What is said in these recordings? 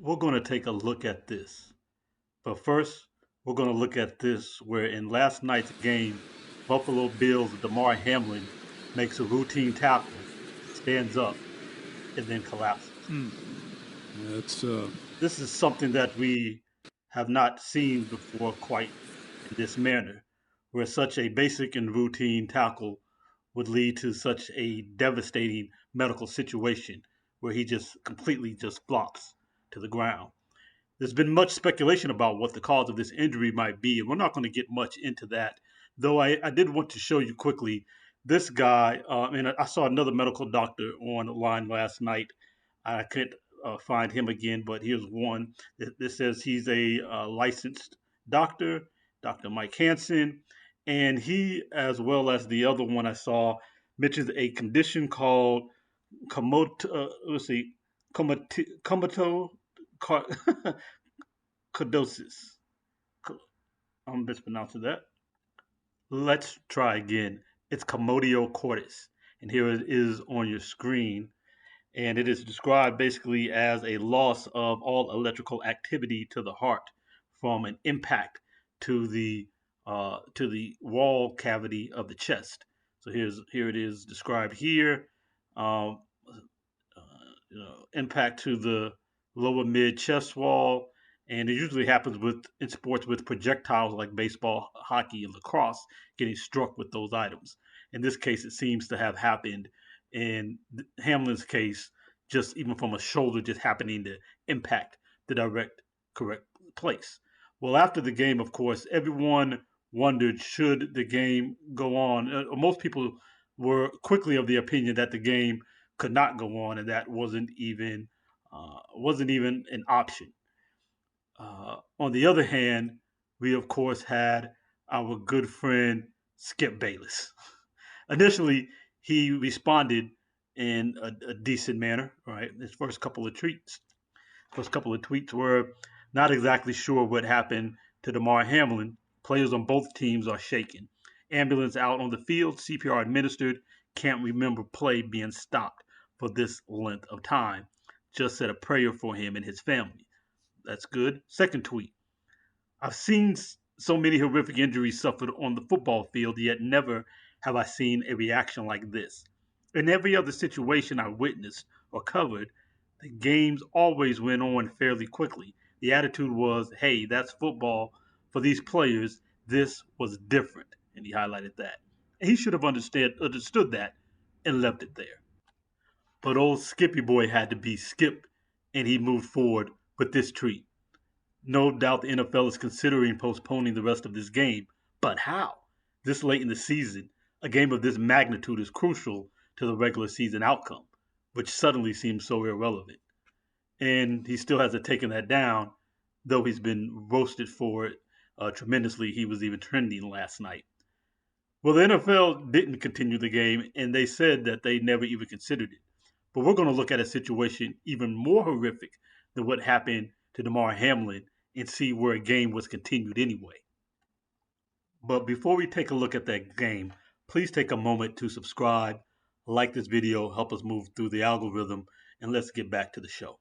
we're going to take a look at this. But first, we're going to look at this where in last night's game, Buffalo Bills' Damar Hamlin makes a routine tackle, stands up, and then collapses. That's This is something that we have not seen before quite in this manner, where such a basic and routine tackle would lead to such a devastating medical situation where he just completely just flops to the ground. There's been much speculation about what the cause of this injury might be, and we're not going to get much into that. Though I did want to show you quickly this guy, and I saw another medical doctor on the line last night. I couldn't find him again, but here's one that says he's a licensed doctor, Dr. Mike Hansen, and he, as well as the other one I saw, mentions a condition called let's see, comato Codosis. I'm mispronouncing that. Let's try again. It's Commotio cordis. And here it is on your screen. And it is described basically as a loss of all electrical activity to the heart from an impact to the wall cavity of the chest. So here it is described here. Um, Impact to the lower mid chest wall, and it usually happens with in sports with projectiles like baseball, hockey, and lacrosse getting struck with those items. In this case, it seems to have happened in Hamlin's case, just even from a shoulder just happening to impact the direct correct place. Well, after the game, of course, everyone wondered should the game go on. Most people were quickly of the opinion that the game could not go on, and that wasn't even an option. On the other hand, we of course had our good friend Skip Bayless. Initially, he responded in a decent manner. Right, his first couple of tweets were not exactly sure what happened to Damar Hamlin. Players on both teams are shaken. Ambulance out on the field, CPR administered. Can't remember play being stopped for this length of time. Just said a prayer for him and his family. That's good. Second tweet. I've seen so many horrific injuries suffered on the football field, yet never have I seen a reaction like this. In every other situation I witnessed or covered, the games always went on fairly quickly. The attitude was, hey, that's football. For these players, this was different. And he highlighted that. And he should have understood that and left it there. But old Skippy Boy had to be Skip, and he moved forward with this treat. No doubt the NFL is considering postponing the rest of this game, but how? This late in the season, a game of this magnitude is crucial to the regular season outcome, which suddenly seems so irrelevant. And he still hasn't taken that down, though he's been roasted for it tremendously. He was even trending last night. Well, the NFL didn't continue the game, and they said that they never even considered it. But we're going to look at a situation even more horrific than what happened to Damar Hamlin and see where a game was continued anyway. But before we take a look at that game, please take a moment to subscribe, like this video, help us move through the algorithm, and let's get back to the show.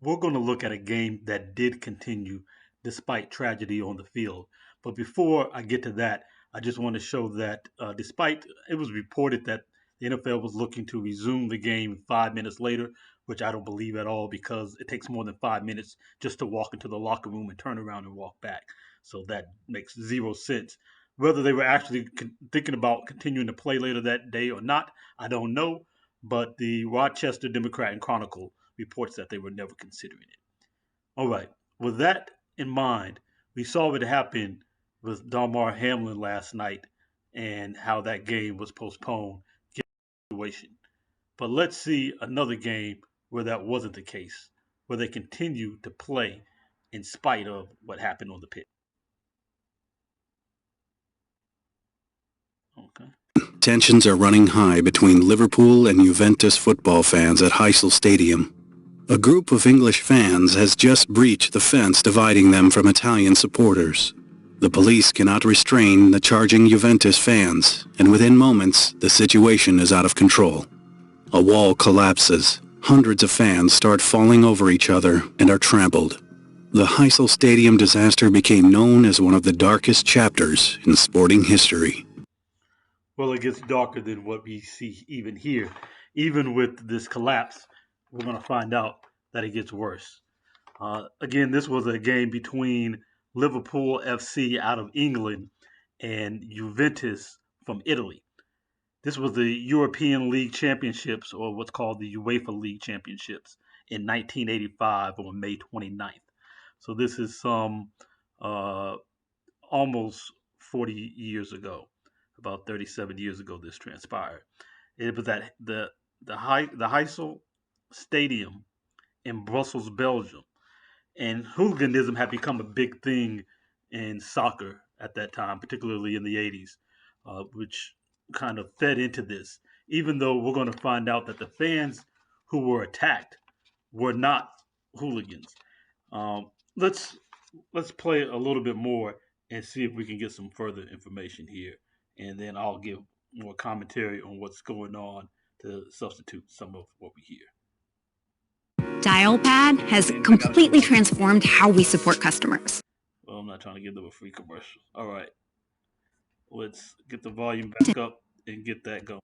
We're going to look at a game that did continue despite tragedy on the field. But before I get to that, I just want to show that despite it was reported that the NFL was looking to resume the game 5 minutes later, which I don't believe at all because it takes more than 5 minutes just to walk into the locker room and turn around and walk back. So that makes zero sense. Whether they were actually thinking about continuing to play later that day or not, I don't know. But the Rochester Democrat and Chronicle reports that they were never considering it. All right. With that in mind, we saw what happened with Damar Hamlin last night and how that game was postponed. Situation. But let's see another game where that wasn't the case, where they continued to play in spite of what happened on the pitch. Okay. Tensions are running high between Liverpool and Juventus football fans at Heysel Stadium. A group of English fans has just breached the fence dividing them from Italian supporters. The police cannot restrain the charging Juventus fans, and within moments, the situation is out of control. A wall collapses, Hundreds of fans start falling over each other and are trampled. The Heysel Stadium disaster became known as one of the darkest chapters in sporting history. Well, it gets darker than what we see even here. Even with this collapse, we're going to find out that it gets worse. Again, this was a game between Liverpool FC out of England and Juventus from Italy. This was the European League Championships, or what's called the UEFA League Championships, in 1985 on May 29th. So this is some almost 40 years ago, about 37 years ago. This transpired. It was at the Heysel Stadium in Brussels, Belgium, and hooliganism had become a big thing in soccer at that time, particularly in the 80s, which kind of fed into this. Even though we're going to find out that the fans who were attacked were not hooligans. Um, let's let's play a little bit more and see if we can get some further information here, and then I'll give more commentary on what's going on to substitute some of what we hear. Dialpad has completely transformed how we support customers. Well, I'm not trying to give them a free commercial. All right, let's get the volume back up and get that going.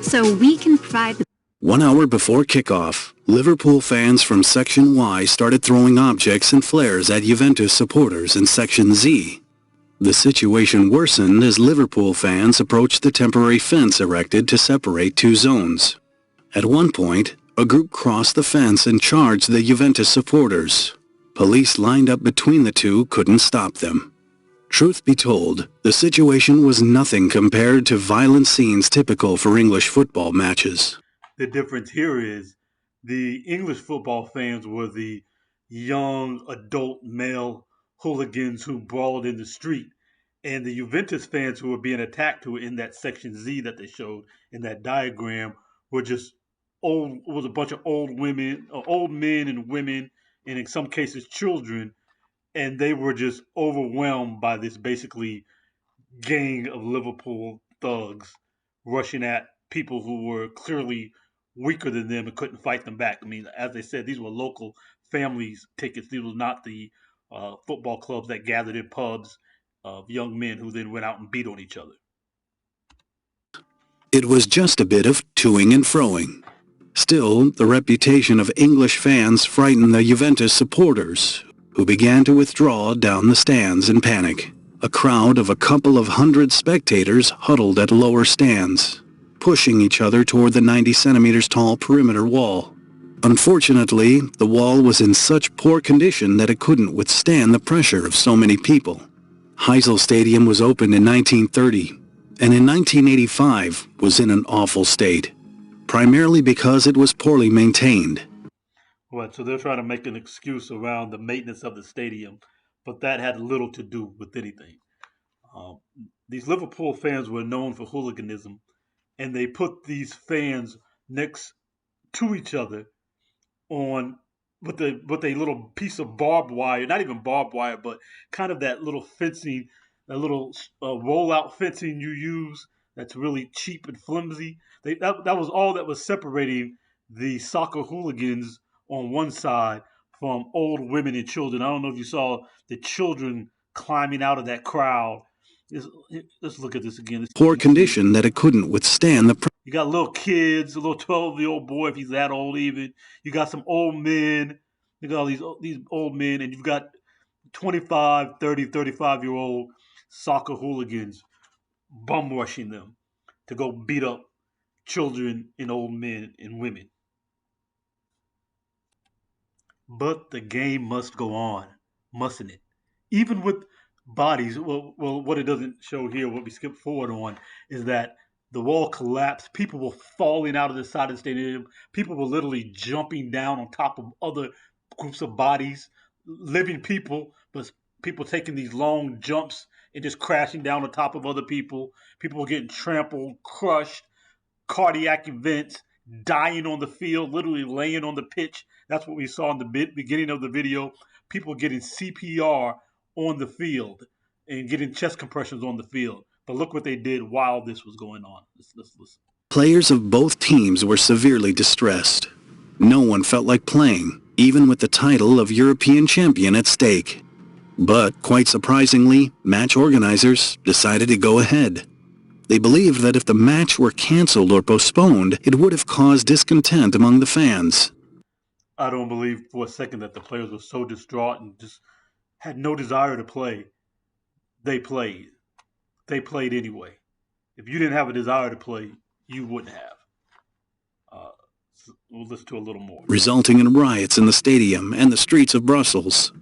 So we can provide the 1 hour before kickoff, Liverpool fans from Section Y started throwing objects and flares at Juventus supporters in Section Z. The situation worsened as Liverpool fans approached the temporary fence erected to separate two zones. At one point, a group crossed the fence and charged the Juventus supporters. Police lined up between the two couldn't stop them. Truth be told, the situation was nothing compared to violent scenes typical for English football matches. The difference here is the English football fans were the young adult male hooligans who brawled in the street, and the Juventus fans who were being attacked, who were in that section Z that they showed in that diagram, were just old. It was a bunch of old women, old men and women, and in some cases children, and they were just overwhelmed by this basically gang of Liverpool thugs rushing at people who were clearly weaker than them and couldn't fight them back. I mean, as they said, these were local families' tickets. These were not the football clubs that gathered in pubs of young men who then went out and beat on each other. It was just a bit of toing and froing. Still, the reputation of English fans frightened the Juventus supporters, who began to withdraw down the stands in panic. A crowd of a couple of hundred spectators huddled at lower stands, pushing each other toward the 90 centimeters tall perimeter wall. Unfortunately, the wall was in such poor condition that it couldn't withstand the pressure of so many people. Heysel Stadium was opened in 1930, and in 1985 was in an awful state, primarily because it was poorly maintained. Right, so they're trying to make an excuse around the maintenance of the stadium, but that had little to do with anything. These Liverpool fans were known for hooliganism, and they put these fans next to each other on with a little piece of barbed wire, not even barbed wire, but kind of that little fencing, that little rollout fencing you use that's really cheap and flimsy. That was all that was separating the soccer hooligans on one side from old women and children. I don't know if you saw the children climbing out of that crowd. Let's look at this again. Poor condition that it couldn't withstand the You got little kids, a little 12-year-old boy, if he's that old even. You got some old men. You got all these old men, and you've got 25, 30, 35-year-old soccer hooligans bum rushing them to go beat up children and old men and women. But the game must go on, mustn't it? Even with bodies, well, what it doesn't show here, what we skip forward on, is that the wall collapsed. People were falling out of the side of the stadium. People were literally jumping down on top of other groups of bodies, living people, but people taking these long jumps and just crashing down on top of other people. People were getting trampled, crushed, cardiac events, dying on the field, literally laying on the pitch. That's what we saw in the beginning of the video. People getting CPR on the field and getting chest compressions on the field. But look what they did while this was going on. Let's listen. Players of both teams were severely distressed. No one felt like playing, even with the title of European champion at stake. But, quite surprisingly, match organizers decided to go ahead. They believed that if the match were cancelled or postponed, it would have caused discontent among the fans. I don't believe for a second that the players were so distraught and just had no desire to play. They played. They played anyway. If you didn't have a desire to play, you wouldn't have. Uh, we'll listen to a little more. Resulting in riots in the stadium and the streets of Brussels.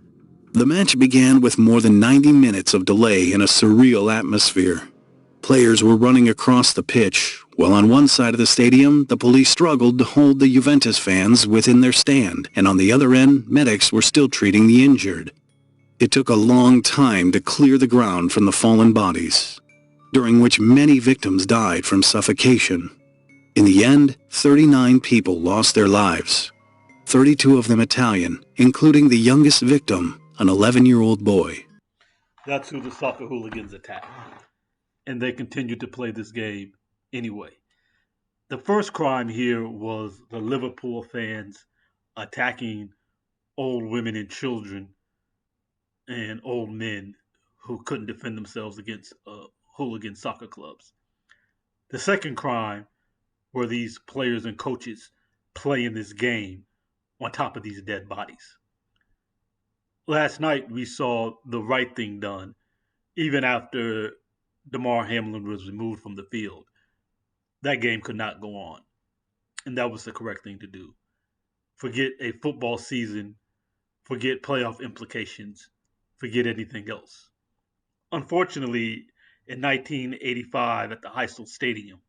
The match began with more than 90 minutes of delay in a surreal atmosphere. Players were running across the pitch, while on one side of the stadium, the police struggled to hold the Juventus fans within their stand, and on the other end, medics were still treating the injured. It took a long time to clear the ground from the fallen bodies, during which many victims died from suffocation. In the end, 39 people lost their lives, 32 of them Italian, including the youngest victim, an 11-year-old boy. That's who the soccer hooligans attacked. And they continued to play this game anyway. The first crime here was the Liverpool fans attacking old women and children and old men who couldn't defend themselves against hooligan soccer clubs. The second crime were these players and coaches playing this game on top of these dead bodies. Last night we saw the right thing done, even after Damar Hamlin was removed from the field. That game could not go on, and that was the correct thing to do. Forget a football season, forget playoff implications, forget anything else. Unfortunately, in 1985 at the Heysel Stadium,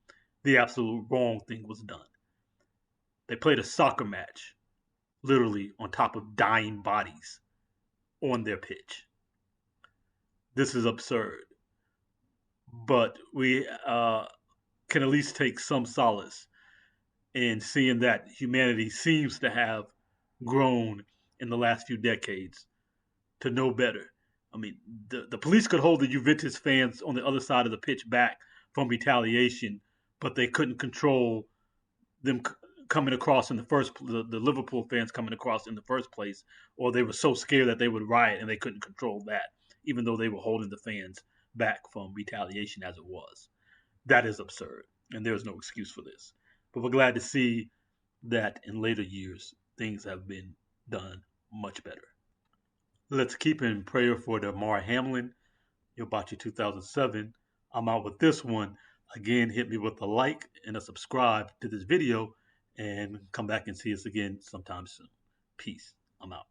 the absolute wrong thing was done. They played a soccer match, literally on top of dying bodies on their pitch. This is absurd. But we can at least take some solace in seeing that humanity seems to have grown in the last few decades to know better. I mean, the police could hold the Juventus fans on the other side of the pitch back from retaliation, but they couldn't control them coming across in the first the Liverpool fans coming across in the first place, or they were so scared that they would riot and they couldn't control that, even though they were holding the fans back from retaliation as it was. That is absurd, and there's no excuse for this. But we're glad to see that in later years things have been done much better. Let's keep in prayer for Damar Hamlin, Yobachi 2007. I'm out with this one. Again, hit me with a like and a subscribe to this video, and come back and see us again sometime soon. Peace. I'm out.